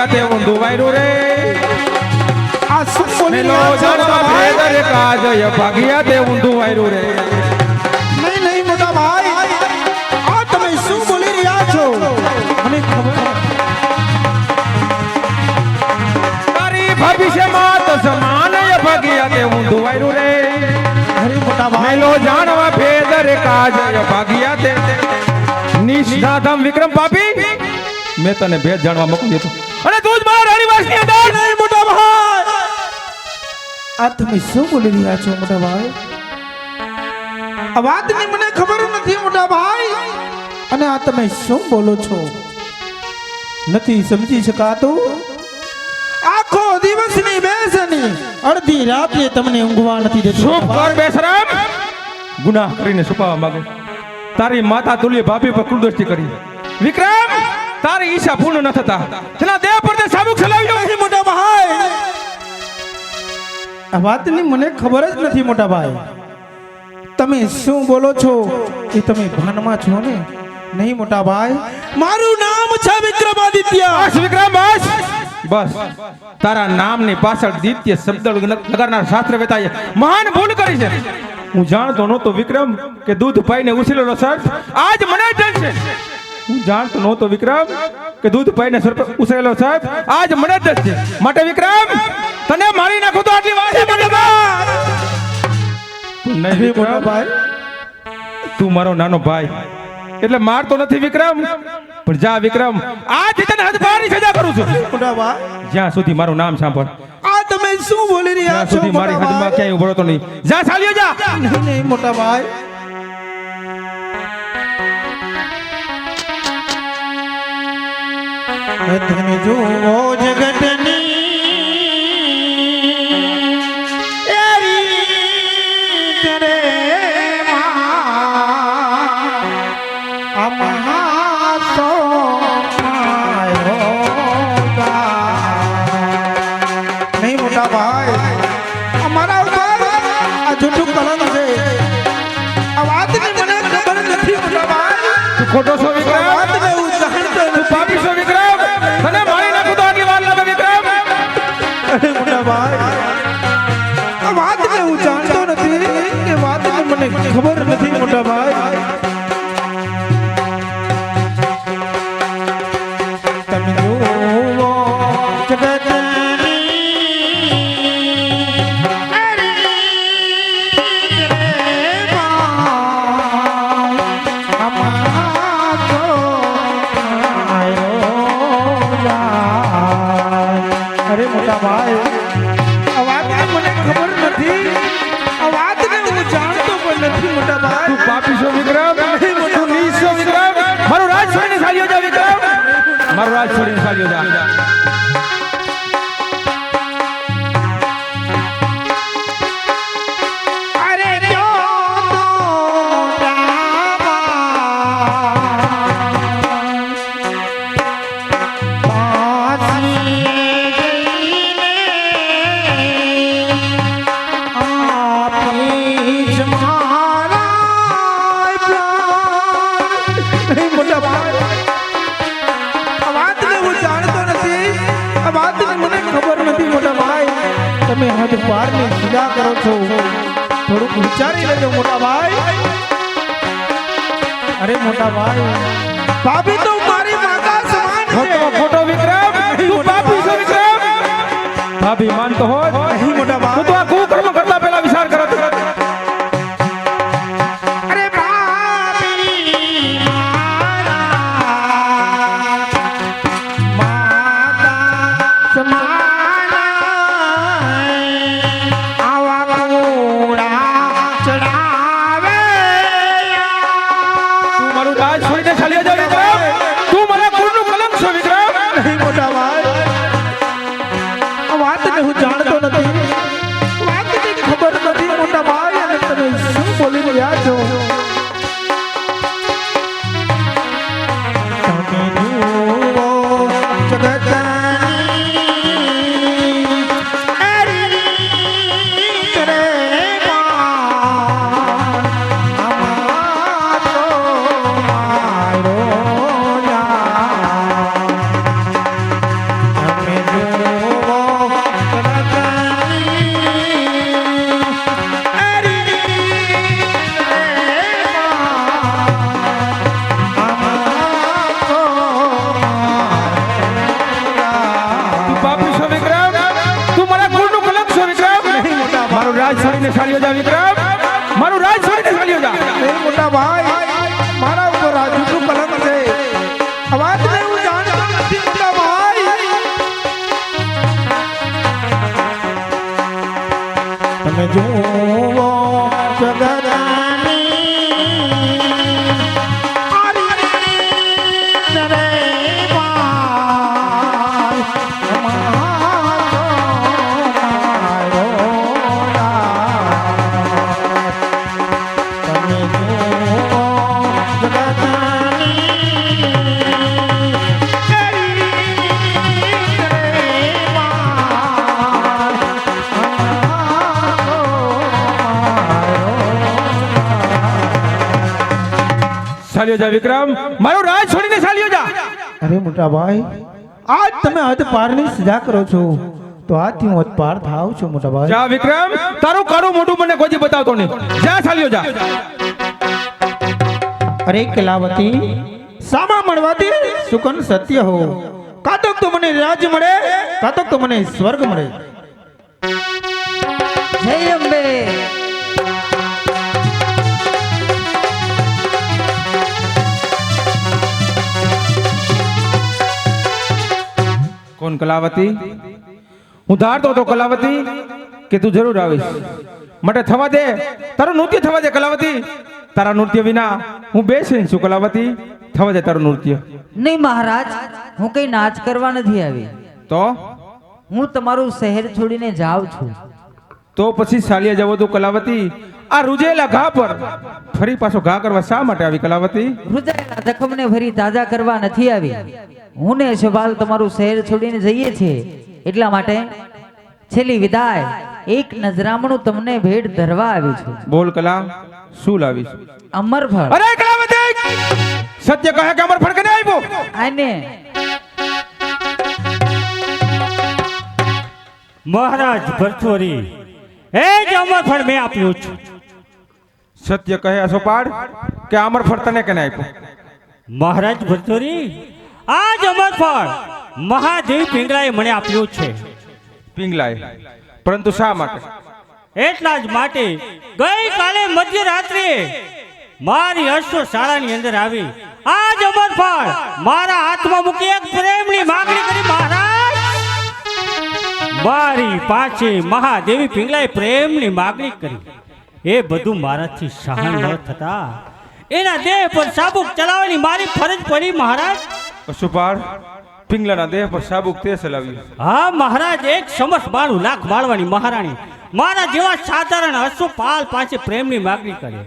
ભાગિયા તે ઊંધું વાયરું રે આ શું બોલી મેલો રહ્યા છો જાણવા મોટા ભાઈ? ભેદ રે કાજય ભાગિયા તે ઊંધું વાયરું રે નહીં નહીં મોટા ભાઈ, આ તમે શું બોલી રહ્યા છો? મને ખબર તારી ભવિષ્યમાં તો સમાન ભાગિયા તે ઊંધું વાયરું રે અરે મોટા ભાઈ, મેલો જાણવા ભેદ રે કાજય ભાગિયા તે નિષ્ઠાધમ વિક્રમ પાપી મેં તને ભેદ જાણવા મોકલ્યો હતો અને તું જ મારા રાણીવાસની અંદર નહીં મોટા ભાઈ, આ તમે શું બોલી રહ્યા છો મોટા ભાઈ? આ વાતની મને ખબર નથી મોટા ભાઈ, અને આ તમે શું બોલો છો નથી સમજી શકાતું. આખો દિવસની બેસની અડધી રાતે તમને ઊંઘવા નથી દેતું. ચૂપ કર બેશરમ ગુનાહ કરીને છુપાવવા માંગે તારી માતા તુલ્ય ભાભી પર કુલદૃષ્ટિ કરી વિક્રમ તારી ઈચ્છા પૂર્ણ ન થતા તેના દેહ પર તે સાબુક ચલાવ્યો નહીં મોટા ભાઈ, આ વાતની મને ખબર જ નથી મોટા ભાઈ. તમે શું બોલો છો એ તમે ભાનમાં છો ને? નહીં મોટા ભાઈ, મારું નામ છે વિક્રમાદિત્ય. બસ વિક્રમ બસ તારા નામની પાછળ દિત્ય શબ્દ લગાડનાર શાસ્ત્ર વેતાએ મહાન ભૂલ કરી છે. હું જાણતો નહોતો વિક્રમ કે દૂધ પાઈને ઉછરેલો સર્પ આજ મને જ છે. હું જાણતો નહોતો વિક્રમ કે દૂધ પાઈને ઉછરેલો સર્પ આજ મને જ છે. માટે વિક્રમ તને મારી નાખું તો આટલી વાત છે મને નહીં મોટા ભાઈ, તું મારો નાનો ભાઈ એટલે મારતો નથી વિક્રમ, પણ જા વિક્રમ આજ તને હદપારની સજા કરું છું. મોટા ભાઈ, જ્યાં સુધી મારું નામ સાંભળ આ તમે શું બોલી રહ્યા ત્યાં છો સુધી મારી મોટા હદમાં ભાઈ? ક્યાંય ઉભો રહેતો નહીં. જા ચાલ્યો જા. નહીં નહીં મોટા ભાઈ, તમે જુઓ જગતની એરી તેરે માં આ મહાસો નહીં મોટા ભાઈ, અમારા ઉપર આ જૂઠું કલંક છે. આ વાતની મને ખબર નથી મોટા ભાઈ. તું ખોટો છો વિક્રમ, વાતને હું જાણતો તું નથી. પાપી છો વિક્રમ, તને મારી નાખું તો આટલી વાર લાગે વિક્રમ. અરે મોટા ભાઈ, આ વાતને હું જાણતો નથી કે વાતને મને ખબર નથી મોટા ભાઈ. તમે જુઓ જગતની અરે મોટા ભાઈ, આ વાતને મને ખબર નથી. આ વાતને હું જાણતો પણ નથી મોટા ભાઈ. તું પાપી છો વિક્રમ, તું નીચ છો વિક્રમ. મારું રાજ છોડીને ચાલ્યો જા વિક્રમ, મારું રાજ છોડીને ચાલ્યો જા. અરે જો તો મોટા ભાઈ, આ વાતને હું જાણતો નથી. આ વાતની મને ખબર નથી મોટા ભાઈ. તમે હદ પારની સજા કરો છો, થોડુંક વિચારી લેજો મોટા ભાઈ. અરે મોટા ભાઈ, ભાભી તો મારી માતા સમાન છે. ખોટો ખોટો વિક્રમ, તું પાપી છો વિક્રમ. ભાભી માનતો હોત નહીં મોટા હું ભાઈ. તો આ કુકર્મ કરતા પહેલા વિચાર કરત. અરે ભાભી મારા માતા સમાન આવા કોડા ચડાવે. તું મારું રાજ છોડીને ચાલ્યો જા વિક્રમ, તું મારા કુળનું કલંક છો વિક્રમ. નહીં મોટા ભાઈ, આ વાતને હું જાણતો નથી. વાતની ખબર નથી મોટા ભાઈ, અને તમે શું બોલી રહ્યા છો? તમે જુઓ જગતની એરી કરે માં આમાં તો મારો જા. તમે રાજ છોડીને ચાલ્યો જા વિક્રમ, મારું રાજ છોડીને ચાલ્યો જા. એ મોટા ભાઈ મારા ઉપર આ જૂઠું કલંક છે. આ વાતને હું જાણતો નથી મોટા ભાઈ. તમે જુઓ જગદાની ચાલ્યો જા વિક્રમ, મારું રાજ છોડીને ચાલ્યો જા. અરે મોટા ભાઈ આજ તમે હદ પારની સજા કરો છો તો આજથી હું હદ પાર થાવ છું મોટા ભાઈ. જા વિક્રમ, તારું કાળું મોઢું મને કોઈ દી બતાવતો નહીં. જા ચાલ્યો જા. અરે કલાવતી સામા મળવાથી સુકન સત્ય હો. કાતક તો મને રાજ મળે, કાતક તો મને સ્વર્ગ મળે. જય અંબે. કોણ કલાવતી? હું ધારતો હતો કલાવતી કે તું જરૂર આવીશ. માટે થવા દે, તારું નૃત્ય થવા દે કલાવતી. તારા નૃત્ય વિના હું બેસીને છું કલાવતી. થવા દે તારું નૃત્ય. નહીં મહારાજ, હું કઈ નાચ કરવા નથી આવી. તો હું તમારું શહેર છોડીને જાઉં છું. તો પછી ચાલ્યા જવો તું કલાવતી. આ રૂજેલા ઘા પર ફરી પાછો ઘા કરવા શા માટે આવી કલાવતી? રૂજાયેલા જખમને ફરી તાજા કરવા નથી આવી. હું ને શોભાલ તમારું શહેર છોડીને જઈએ છીએ, એટલા માટે છેલ્લી વિદાય એક નજરામણું તમને ભેટ ધરવા આવી છું. બોલ કલા, શું લાવીશ? અમરફળ. અરે કલાવતી, સત્ય કહે કે અમરફળ કે નહીં આવ્યો? આને મહારાજ ભરથોરી એ જ અમરફળ મેં આપ્યું છું. સત્ય કહે અસોપાડ કે અમરફળ તને કેને આપ્યું? મહારાજ ભરથોરી આ જ અમરફળ મહાદેવ પિંગલાએ મને આપ્યું છે. પિંગલાએ? પરંતુ શા માટે? એટલા જ માટે ગઈકાલે મધ્યરાત્રિએ મારી અશ્વ શાળાની અંદર આવી આ જ અમરફળ મારા હાથમાં મૂકી એક પ્રેમની માંગણી કરી. મહારાજ મારી પાસે મહાદેવી પિંગલાએ પ્રેમની માંગણી કરી. એ બધું મારાથી સહન ન થતા એના દેહ પર ચાબુક ચલાવવાની મારી ફરજ પડી. મહારાજ અસોપાડ, પિંગલાના દેહ પર ચાબુક તે ચલાવ્યું? હા મહારાજ, એક સમસ 92 લાખ માળવાની મહારાણી મારા જેવા સાધારણ અશ્વપાલ પાસે પ્રેમની માંગણી કરે.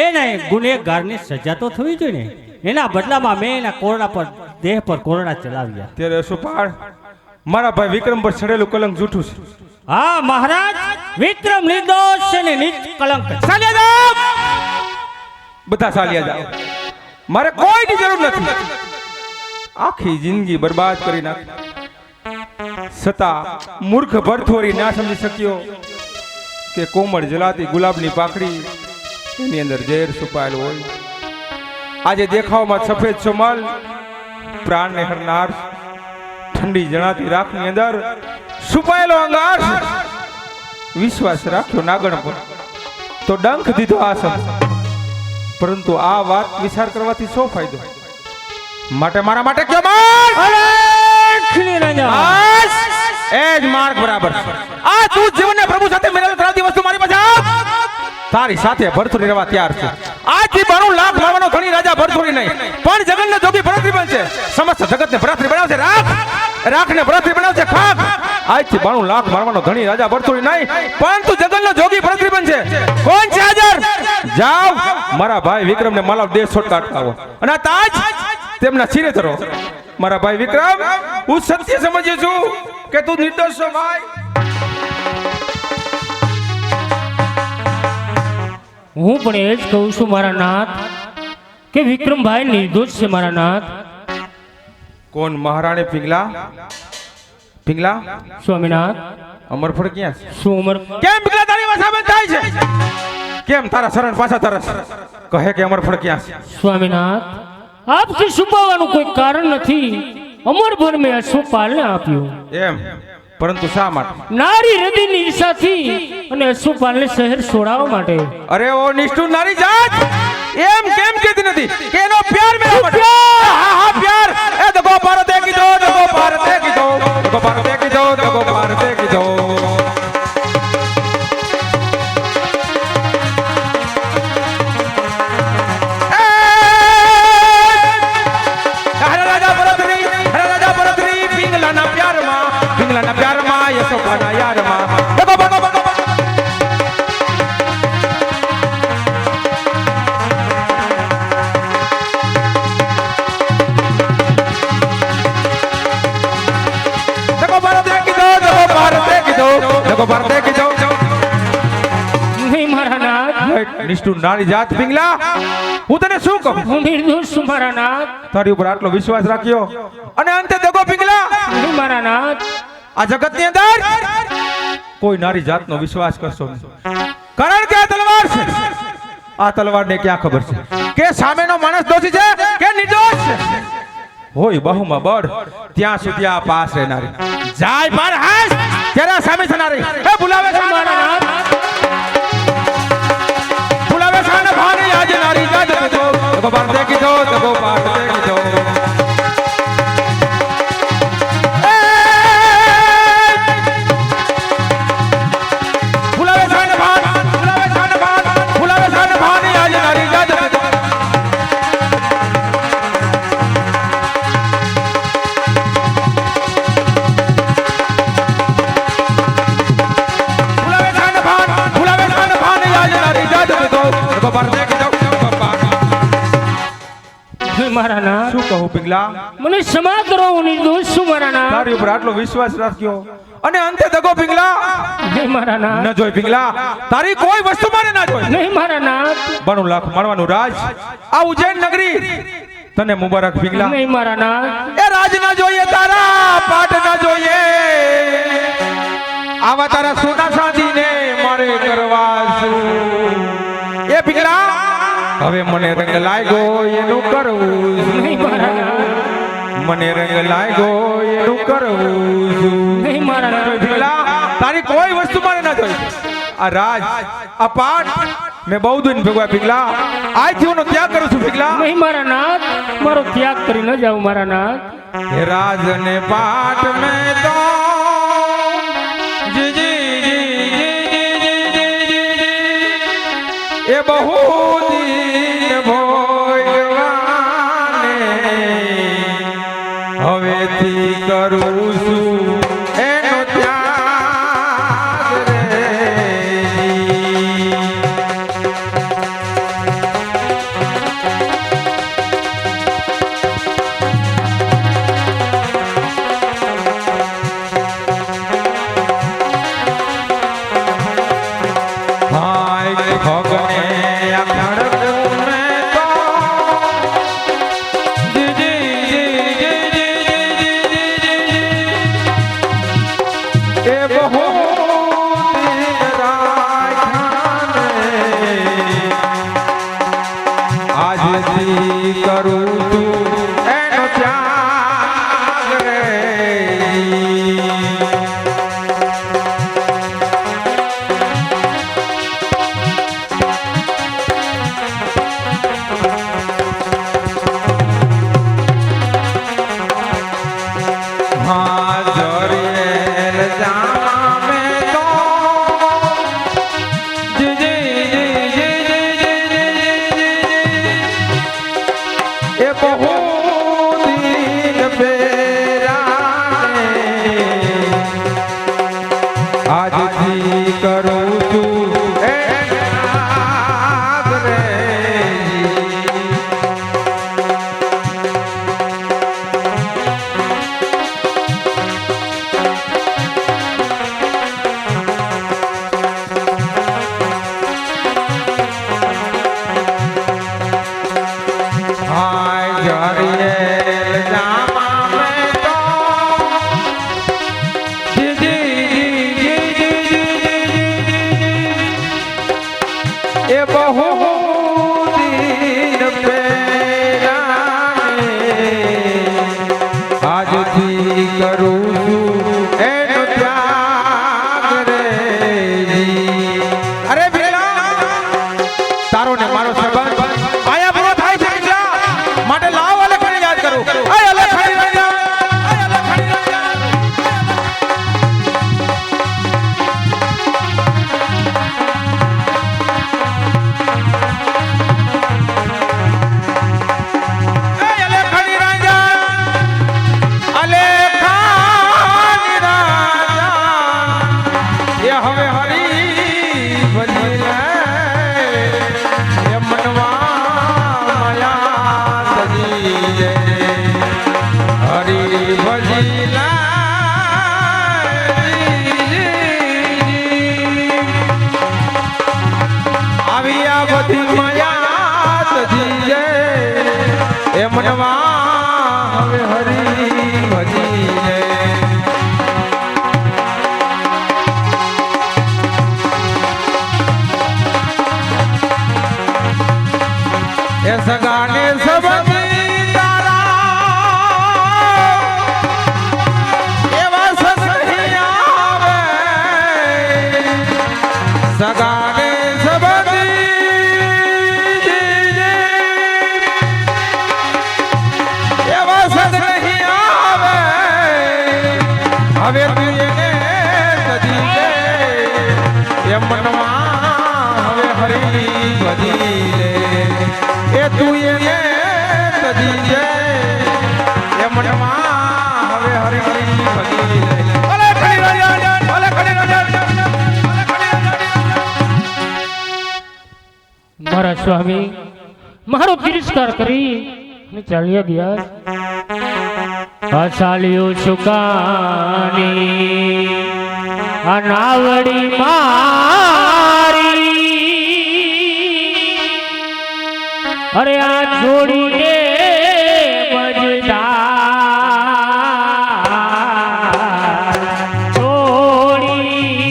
એના ગુનેગારને સજા તો થવી જોઈએ ને. એના બદલામાં મેં એના કોરડા પર દેહ પર કોરડા ચલાવ્યા. ત્યારે અસોપાડ, મારા ભાઈ વિક્રમ પર ચડેલું કલંક જૂઠું છે. હા મહારાજ, વિક્રમ નિર્દોષ છે ને નિષ્કલંક છે. ચાલ્યા જાઓ, બધા ચાલ્યા જાઓ. મારે કોઈની જરૂર નથી. આખી જિંદગી બરબાદ કરી નાખી, છતાં મૂર્ખ ભરથોરી ના સમજી શક્યો કે કોમળ જલાતી ગુલાબની પાકડી એની અંદર ઝેર છુપાયેલું હોય. આજે દેખાવમાં સફેદ સોમલ, પ્રાણને હરનાર, ઠંડી જણાતી રાખની અંદર છુપાયેલો અંગાર. વિશ્વાસ રાખ્યો નાગણ પર તો ડંખ દીધો આસમ. પરંતુ આ વાત વિચાર કરવાથી શું ફાયદો? માટે મારા માટે ક્યાં માર? બસ, એ જ માર્ગ બરાબર. આ તું જીવનને પ્રભુ સાથે મેળવેલ કરાવતી વસ્તુ મારી પાસે આપ. તારી સાથે ભરથોરી રહેવા તૈયાર છે. આજથી 92 લાખ મારવાનો ધણી રાજા ભરથોરી નહીં, પણ જગતને જોગી ભરથરી બનશે. સમસ્ત જગતને ભરથરી બનાવશે રાખ, રાખને ભરથરી બનાવશે ખાખ. આજથી 92 લાખ મારવાનો ધણી રાજા ભરથોરી નહીં, પરંતુ જગતનો જોગી ભરથરી બનશે. કોણ છે હાજર? જાઓ, મારા ભાઈ વિક્રમને માલાવ દેશ છોડતા અટકાવો અને આ તાજ તેમના શિરે ધરો. મારા ભાઈ વિક્રમ, હું સત્ય સમજ્યો છું કે તું નિર્દોષ છો ભાઈ. હું પણ એ જ કહું છું મારા નાથ કે વિક્રમભાઈ નિર્દોષ છે મારા નાથ. કોણ? મહારાણી પિંગલા? પિંગલા, સ્વામિનાથ, અમરફળ ક્યાં છે? શું ઉંમર? કેમ પિંગલા તારી વાત સામે થાય છે? કેમ તારા શરણ પાછા તરસ? કહે કે અમરફળ ક્યાં છે? સ્વામિનાથ, આપથી છુપાવવાનું કોઈ કારણ નથી. અમરભર મેં અશ્વપાલને આપ્યું. એમ પરંતુ શા માટે? નારી હૃદયની ઈચ્છાથી અને અશુપાલને શહેર છોડાવવા માટે. અરે ઓ નિષ્ઠુર નારી જાત, એમ કેમ કહેતી નથી કે એનો પ્યાર મેળવવા માટે? હા હા પ્યાર. એ દગો ભારતે કીધો, દગો ભારતે કીધો, દગો ભારતે કીધો, દગો ભારતે કીધો. યશોભાના યારમાં દગો દગો દગો ભારતે કીધો, દગો ભારતે કીધો, દગો ભારતે કીધો. નહીં મારા નાથ. નિષ્ઠુર નારી જાત પિંગલા, હું તને શું કહું? હું નિર્દોષ છું મારા નાથ. તારી ઉપર આટલો વિશ્વાસ રાખ્યો અને અંતે દગો પિંગલા. નહીં મારા નાથ. આ જગતની અંદર કોઈ નારી જાતનો વિશ્વાસ કરશો નહીં, કારણ કે આ તલવાર છે. આ તલવારને ક્યાં ખબર છે કે સામેનો માણસ દોષી છે કે નિર્દોષ છે? હોય બહુમાં બળ ત્યાં સુધી આ પાસ રહેનારી જાય પર હાસ ત્યારે સામે થનારી એ બોલાવે છે મારા નામ, બોલાવે છે ને ભાની આજ નારી જાત કીધો, દગો ભારતે કીધો, દગો ભારતે કીધો. મારા નાથ. શું કહું પિંગલા? મને ક્ષમા કરો, હું નિર્દોષ છું મારા નાથ. તારી ઉપર આટલો વિશ્વાસ રાખ્યો અને અંતે દગો પિંગલા. નહીં મારા નાથ. ન જોઈ પિંગલા, તારી કોઈ વસ્તુ મારે ના જોઈ. નહીં મારા નાથ. 92 લાખ મારવાનું રાજ આ ઉજ્જૈન નગરી તને મુબારક પિંગલા. નહીં મારા નાથ. એ રાજ ના જોઈએ, તારા પાટ ના જોઈએ, આવા તારા સોના સાધીને મારે કરવા શું? એ પિંગલા હવે મને રંગ લાગ્યો એનું કરવું છું. નહીં મારા નાથ. મને રંગ લાગ્યો એનું કરવું છું. નહીં મારા નાથ. પિંગલા, તારી કોઈ વસ્તુ મારે ના જોઈ. આ રાજ આ પાઠ મેં બહુ દિન ભેગવા પિંગલા, આજથી હું ત્યાગ કરું છું પિંગલા. નહીં મારા નાથ. મારો ત્યાગ કરી ન જાઉં મારા નાથ. હે રાજ ને પાઠ મેં તો જી જી જી જી જી જી એ બહુ દિન ભોગવાને હવેથી કરું છું એનો ત્યાગ રે. કરું છું એનો ત્યાગ રે. આજથી કરું છું એનો ત્યાગ રે. એ બહુ દિન પહેલાને આજથી કરું છું એનો ત્યાગ. આવી આ બધી માયા તજી એ મનવા હવે હરી ભજી એ સગાને સબકી તારા એવા સસહી આવે સગાને સબકી એવા સસહી આવે હવે તું એને સજી લે એ મનમાં હવે હરી ભજી લે એ તું એને તજી છે એ મનમાં હવે હરી હરી ભજી લે ભલે ખડી રાજા ભલે ખડી રાજા મારા સ્વામી મારો તિરસ્કાર કરી અને ચાલ્યા ગયા. આ ચાલ્યો છુકાની આ નાવડી મારી અરે આ છોડીને મજદાર છોડીને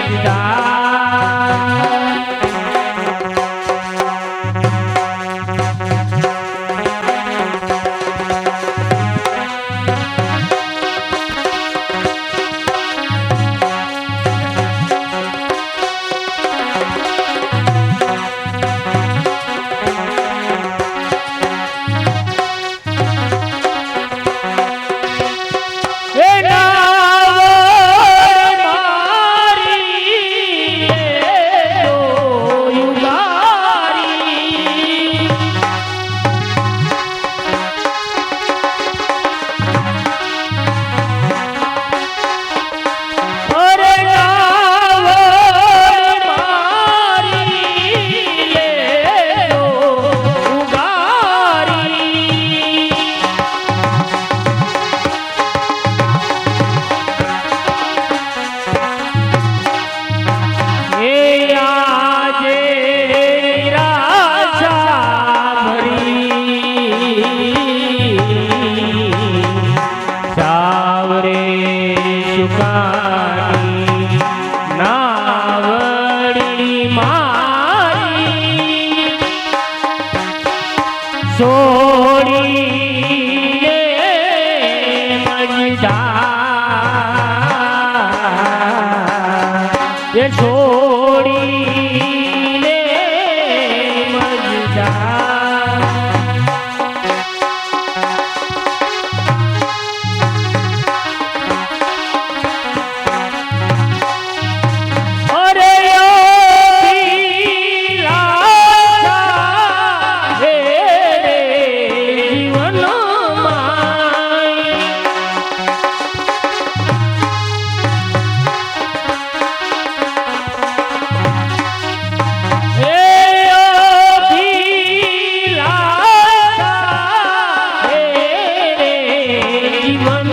મજદાર છોડીને મજદાર એ છોડીને મજદાર અરે જીવન